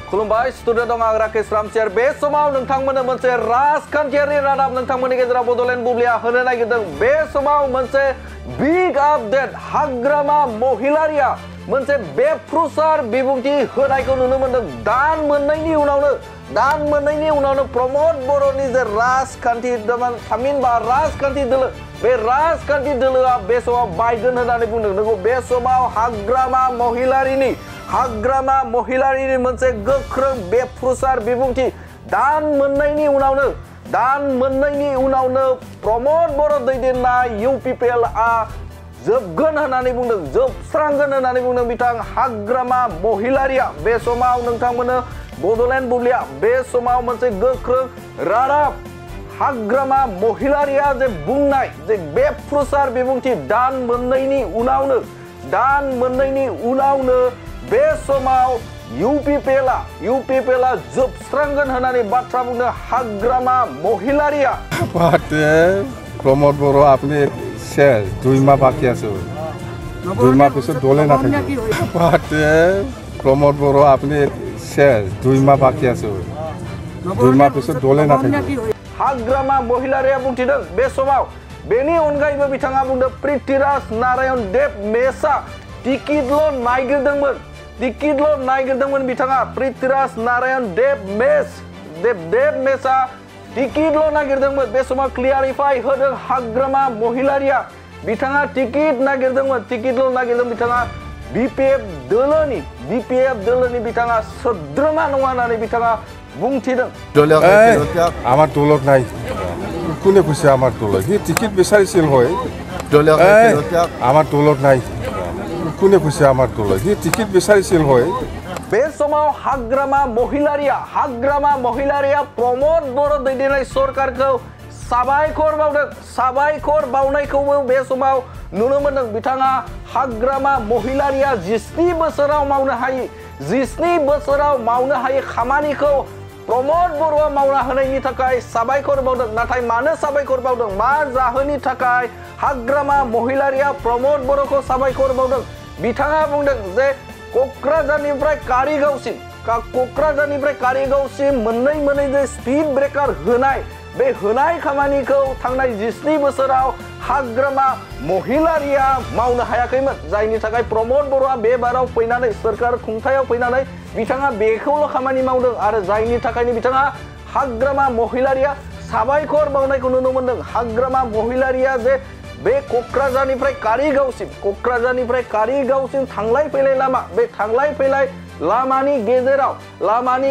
खुलुमबाय स्टुडिअ दं आं राकेश रामसियार बे समाव नोंथांमोननो मोनसे राजखान्थियारि रादाब नोंथांमोननि गेजेराव बड'लेण्ड बुब्लिया होनो नागिरदों बे समाव मोनसे बिग आपडेट हाग्रामा महिलारिया मोनसे बेफ्रुसार बिबुंथि होनायखौ नुनो मोनदों दान मोननायनि उनावनो प्रमोद बर'नि जे राजखान्थि थामहिनबा राजखान्थि दोलो बे राजखान्थि दोलोआ बे समाव बायगोन होननानै बुंदों नंगौ बे समाव हाग्रामा महिलारिनि मोनसे गोख्रों बेफ्रुसार बिबुंथि दान मोननायनि उनावनो प्रमोद बर' दैदेननाय UPPLआ जोबगोन होननानै बुंदों जोबस्रांगोन होननानै बुंदों बिथां हाग्रामा महिलारिया बे समाव नोंथांमोननो बड'लेण्ड बुब्लिया बे समाव मोनसे गोख्रों रादाब हाग्रामा महिलारिया जे बुंनाय जे बेफ्रुसार बिबुंथि दान मोननायनि उनावनो बे समाव UPPLआ जोबस्रांगोन होननानै बाथ्रा बुंदों हाग्रामा महिलारिया प्रमोद बर' আপনি শেষ 2 মাহ বাকি আছে 2 মাহ পিছত দলে না থাকে প্রমোদ বড় আপনি শেষ 2 মাহ বাকি আছে 2 মাহ পিছত দলে না থাকে हाग्रामा महिलारिया बुंथिदों बे समाव बेनि अनगायैबो बिथाङा बुंदों पृथ्वीराज नारायण देब मेसआ टिकेटल' नागिरदोंमोन बिथाङा पृथ्वीराज नारायण देब मेसआ टिकेटल' नागिरदोंमोन बे समाव क्लियारिफाइ होदों हाग्रामा महिलारिया बिथाङा टिकेट नागिरदोंमोन बिथाङा BPF दोलोनि बिथाङा सोद्रोमा नङा होननानै बिथाङा बुंथिदों আমার দলত নাই কোনে কৈছে আমার দলত হি টিকেট বিচাৰিছিল হয় আমাৰ দলত নাই কোনে কৈছে আমাৰ দলত হি টিকেট বিচাৰিছিল হয় बे समाव हाग्रामा महिलारिया प्रमोद बर' दैदेननाय सरकारखौ साबायखर बावनायखौबो बे समाव नुनो मोनदों बिथाङा हाग्रामा महिलारिया 17 बोसोराव मावनो हायै खामानिखौ प्रमोद बर'आ मावना होनायनि थाखाय साबायखर बावदों नाथाय मानो साबायखर बावदों मा जाहोननि थाखाय हाग्रामा महिलारिया प्रमोद बर'खौ साबायखर बावदों बिथाङा बुंदों जे क'क्राझारनिफ्राय कारिगावसिम मोननै जे स्पीड ब्रेकार होनाय खामानिखौ थांनाय 17 बोसोराव हाग्रामा महिलारिया मावनो हायाखैमोन जायनि थाखाय प्रमोद बर'आ बे बाराव फैनानै सरकार खुंथायाव फैनानै बिथाङा बेखौल' खामानि मावदों आरो जायनि थाखायनो बिथाङा हाग्रामा महिलारिया साबायखर बावनायखौ नुनो मोनदों हाग्रामा महिलारिया जे बे क'क्राझारनिफ्राय कारिगावसिम थांलाय फैलाय लामानि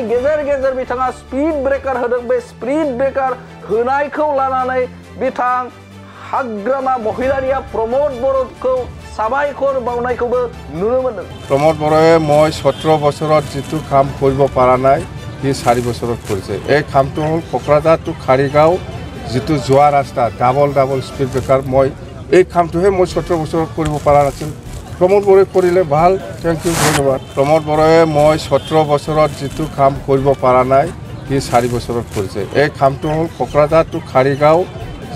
गेजेर बिथाङा स्पीड ब्रेकार होदों बे स्पीड ब्रेकार होनायखौ लानानै बिथां हाग्रामा महिलारिया प्रमोद बर'खौ साबायखर बावनायखौबो नुनो मोनदों प्रमोद बर'ए মই 17 বছৰত যিটো কাম কৰিব পৰা নাই সি 4 বছৰত কৰিছে এই কামটো হ'ল কক্ৰাঝাৰ টু কাৰিগাঁও যিটো যোৱা ৰাস্তা ডাবল স্পীড ব্ৰেকাৰ মই এই কামটোহে মই 17 বছৰত কৰিব পৰা নাছিল प्रमोद बर'ए কৰিলে ভাল থ্যাংক ইউ ধন্যবাদ प्रमोद बर'ए মই 17 বছৰত যিটো কাম কৰিব পৰা নাই সি 4 বছৰত কৰিছে এই কামটো হ'ল কক্ৰাঝাৰ টু কাৰিগাঁও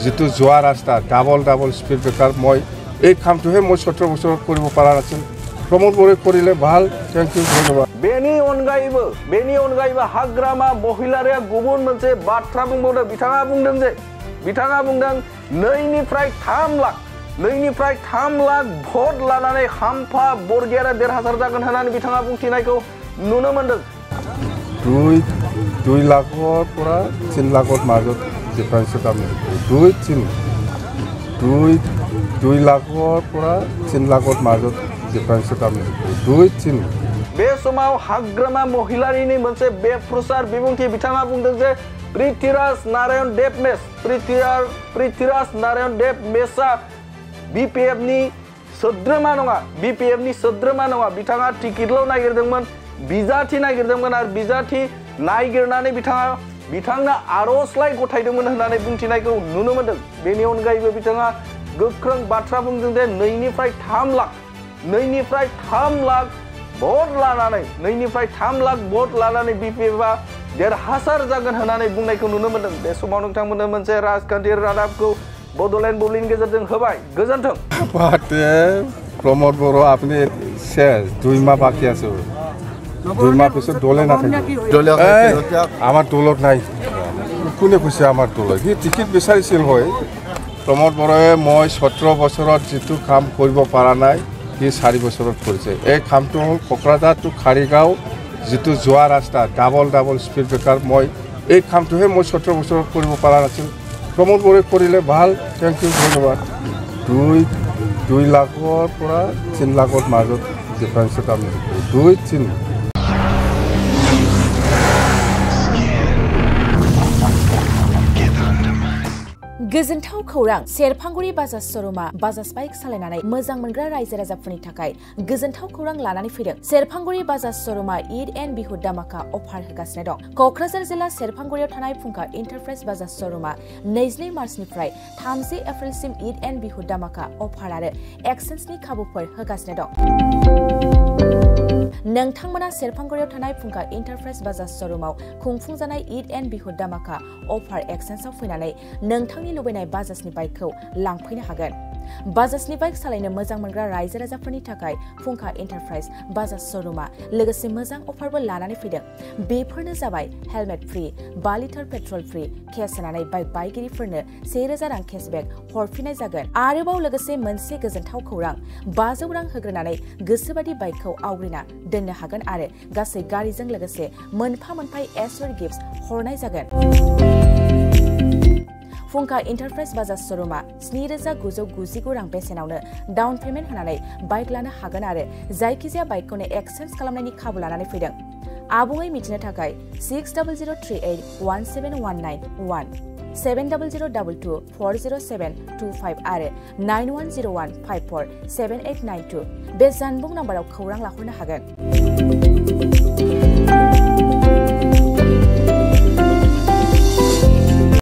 যিটো যোৱা ৰাস্তা ডাবল স্পীড ব্ৰেকাৰ মই এই কামটোহে মই 17 বছৰত কৰিব পৰা নাছিল प्रमोद बर'ए কৰিলে ভাল থ্যাংক ইউ ধন্যবাদ बेनि अनगायैबो हाग्रामा महिलारिया गुबुन मोनसे बाथ्रा बुंबावदों बिथाङा बुंदों 2निफ्राय 3 लाख भट लानानै हाम्फा बरगयारा देरहासार जागोन होननानै बिथाङा बुंथिनायखौ नुनो मोनदों 2 लाखৰ পৰা 3 लाखৰ মাজত ডিফাৰেন্স আছে 2 लाखৰ পৰা 3 लाखৰ মাজত डिफारेंस আছে 2 बे समाव हाग्रामा महिलारिनि मोनसे बेफ्रुसार बिबुंथि बिथाङा बुंदों जे पृथ्वीराज नारायण देब मेसआ BPFनि सोद्रोमा नङा बिथाङा टिकेटल' नागिरदोंमोन बिजाथि नागिरदोंमोन आरो बिजाथि नागिरनानै बिथांनो आर'जलाइ गथायदोंमोन होननानै बुंथिनायखौ नुनो मोनदों बेनि अनगायैबो बिथाङा गोख्रों बाथ्रा बुंदों जे 2निफ्राय 3 लाख भट लानानै BPFआ देरहासार जागोन होननानै बुंनायखौ नुनो मोनदों बे समाव नोंथांमोननो मोनसे राजखान्थियारि रादाबखौ बड'लेण्ड बुब्लिनि गेजेरजों होबाय गोजोन्थों प्रमोद बर' আপনি শেষ 2 মাহ বাকি আছে 2 মাহ পিছত দলে নাথাকিব আমাৰ দলত নাই কোনে কৈছে আমাৰ দলত সি টিকেট বিচাৰিছিল হয় প্ৰমোদ বড়াই মই 17 বছৰত যেটো কাম কৰিব পৰা নাই সি 4 বছৰত কৰিছে এই কামটো হ'ল কোকৰাঝাৰ টু খাৰিগাঁও যেটো যোৱা ৰাস্তা ডাবল স্পীড ব্ৰেকাৰ মই এই কামটোহে মই 17 বছৰত কৰিব পৰা নাছিল প্ৰমোদ বড়াই কৰিলে ভাল থ্যাংক ইউ ধন্যবাদ 2 লাখৰ পৰা 3 লাখৰ মাজত ডিফাৰেন্স কাম 2-3 गोजोनथाव खौरां सेरफांगुरि बाजाज शोरूमा बाजाज बाइक सालायनानै मोजां मोनग्रा रायजो राजाफोरनि थाखाय गोजोनथाव खौरां लानानै फैदों सेरफांगुरि बाजाज शोरूमा ईद एन्ड बिहु दामाका अफार होगासिनो दं कक्राझार जिल्ला सेरफांगुरियाव थानाय फुंखा एन्टारप्राइज बाजाज शोरूमा 22 मार्चनिफ्राय 30 एप्रिलसिम ईद एन्ड बिहु दामाका अफार आरो एक्सचेन्जनि खाबुफोर होगासिनो दं नोंथांमोना सेरफांगुरियाव थानाय फुंखा एन्टारप्राइज बाजाज शोरूमाव खुंफुंजानाय ईद एन्ड बिहु दामाका अफार एक्सचेन्जआव फैनानै नोंथांनि लुबैनाय बाजाजनि बाइकखौ लांफैनो हागोन बाजाजनि बाइक सालायनो मोजां मोनग्रा रायजो राजाफोरनि थाखाय फुंखा एन्टारप्राइज बाजाज शोरूमा लोगोसे मोजां अफारबो लानानै फैदों बेफोरनो जाबाय हेलमेट फ्रि 5 लिटार पेट्रल फ्रि केस होनानै बाइक बायगिरिफोरनो 1000 रां केशबेक हरफिननाय जागोन आरोबाव लोगोसे मोनसे गोजोनथाव खौरां 500 रां होग्रोनानै गोसोबादि बाइकखौ आवग्रिना दोननो हागोन आरो गासै गारिजों लोगोसे मोनफा एसर गिफ्ट्स हरनाय जागोन फुंखा एन्टारप्राइज बाजाज शोरूमा 7999 रां बेसेनावनो डाउन पेमेन्ट होनानै बाइक लानो हागोन आरो जायखिजाया बाइकखौनो एक्सचेन्ज खालामनायनि खाबु लानानै फैदों आबुङै मिथिनो थाखाय 6003817191 7002240725 आरो 9101547892 बे जानबुं नाम्बाराव खौरां लाहरनो हागोन